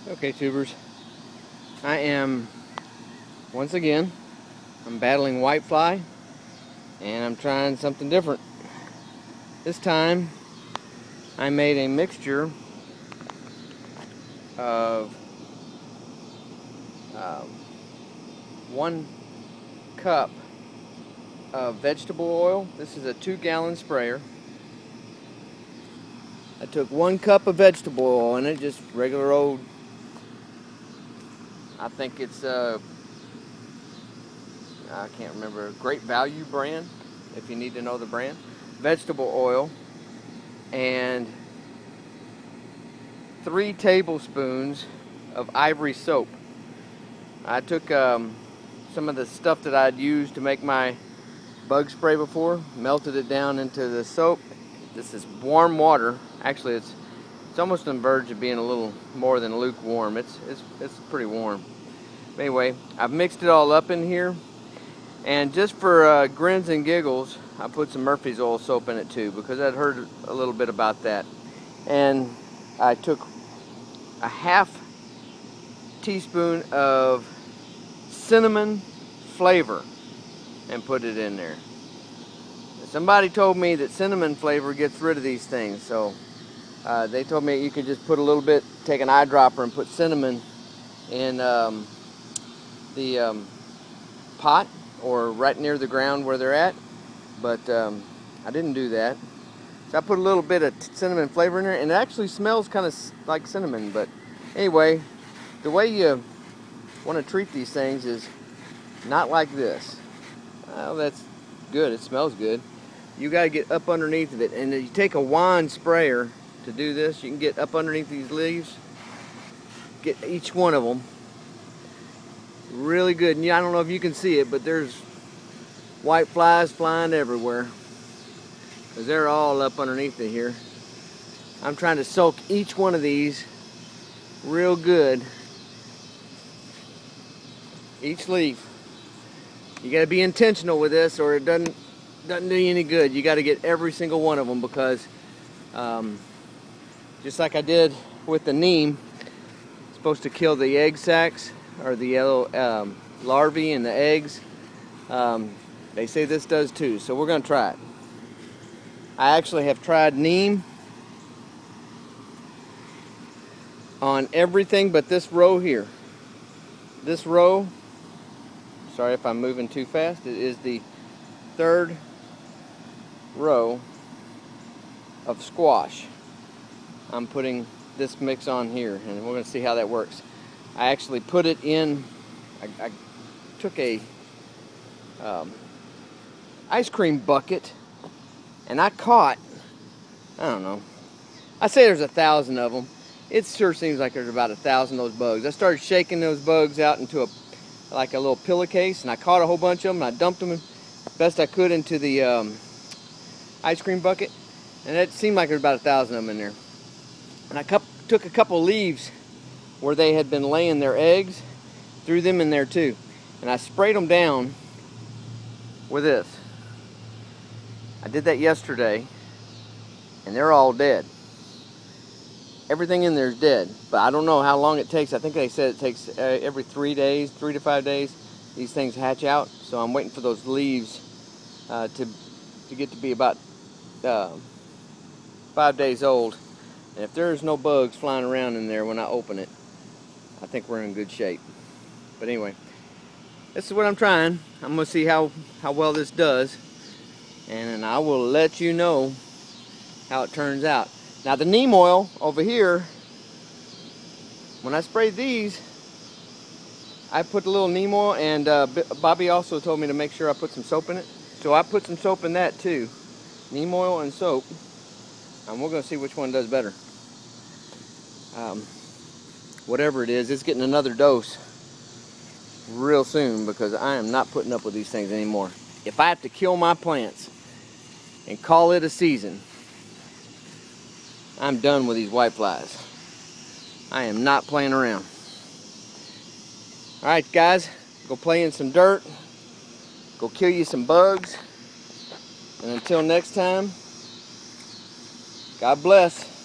Okay, tubers, I am, once again, I'm battling whitefly, and I'm trying something different. This time, I made a mixture of 1 cup of vegetable oil. This is a 2-gallon sprayer. I took 1 cup of vegetable oil in it, just regular old, I think it's I can't remember, Great Value brand, if you need to know the brand. Vegetable oil, and 3 tablespoons of Ivory soap. I took some of the stuff that I'd used to make my bug spray before, melted it down into the soap. This is warm water. Actually, it's almost on the verge of being a little more than lukewarm. It's pretty warm. But anyway, I've mixed it all up in here, and just for grins and giggles, I put some Murphy's oil soap in it too, because I'd heard a little bit about that. And I took a ½ teaspoon of cinnamon flavor and put it in there. Somebody told me that cinnamon flavor gets rid of these things, so they told me you could just put a little bit, take an eyedropper and put cinnamon in the pot or right near the ground where they're at, but I didn't do that. So I put a little bit of cinnamon flavor in there, and it actually smells kind of like cinnamon. But anyway, the way you want to treat these things is not like this. Well, that's good. It smells good. You got to get up underneath of it, and you take a wand sprayer to do this. You can get up underneath these leaves, get each one of them really good. And I don't know if you can see it, but there's white flies flying everywhere, because they're all up underneath it here. I'm trying to soak each one of these real good. Each leaf. You got to be intentional with this, or it doesn't do you any good. You got to get every single one of them, because just like I did with the neem, it's supposed to kill the egg sacs, or the yellow larvae and the eggs. They say this does too, so we're going to try it. I actually have tried neem on everything but this row here. This row, sorry if I'm moving too fast, it is the 3rd row of squash. I'm putting this mix on here, and we're going to see how that works. I actually put it in, I took a ice cream bucket, and I caught, I don't know, I say there's 1,000 of them. It sure seems like there's about 1,000 of those bugs. I started shaking those bugs out into like a little pillowcase, and I caught a whole bunch of them, and I dumped them best I could into the ice cream bucket, and it seemed like there was about 1,000 of them in there. And I took a couple leaves where they had been laying their eggs, threw them in there too, and I sprayed them down with this. I did that yesterday, and they're all dead. Everything in there is dead, but I don't know how long it takes. I think they said it takes every 3 days, 3 to 5 days, these things hatch out. So I'm waiting for those leaves to get to be about 5 days old. And if there's no bugs flying around in there when I open it, I think we're in good shape. But anyway, this is what I'm trying. I'm going to see how well this does, and then I will let you know how it turns out. Now the neem oil over here, when I sprayed these, I put a little neem oil, and Bobby also told me to make sure I put some soap in it. So I put some soap in that too. Neem oil and soap. And we're going to see which one does better. Whatever it is, it's getting another dose real soon, because I am not putting up with these things anymore. If I have to kill my plants and call it a season, I'm done with these whiteflies. I am not playing around. Alright guys, go play in some dirt, go kill you some bugs, and until next time, God bless.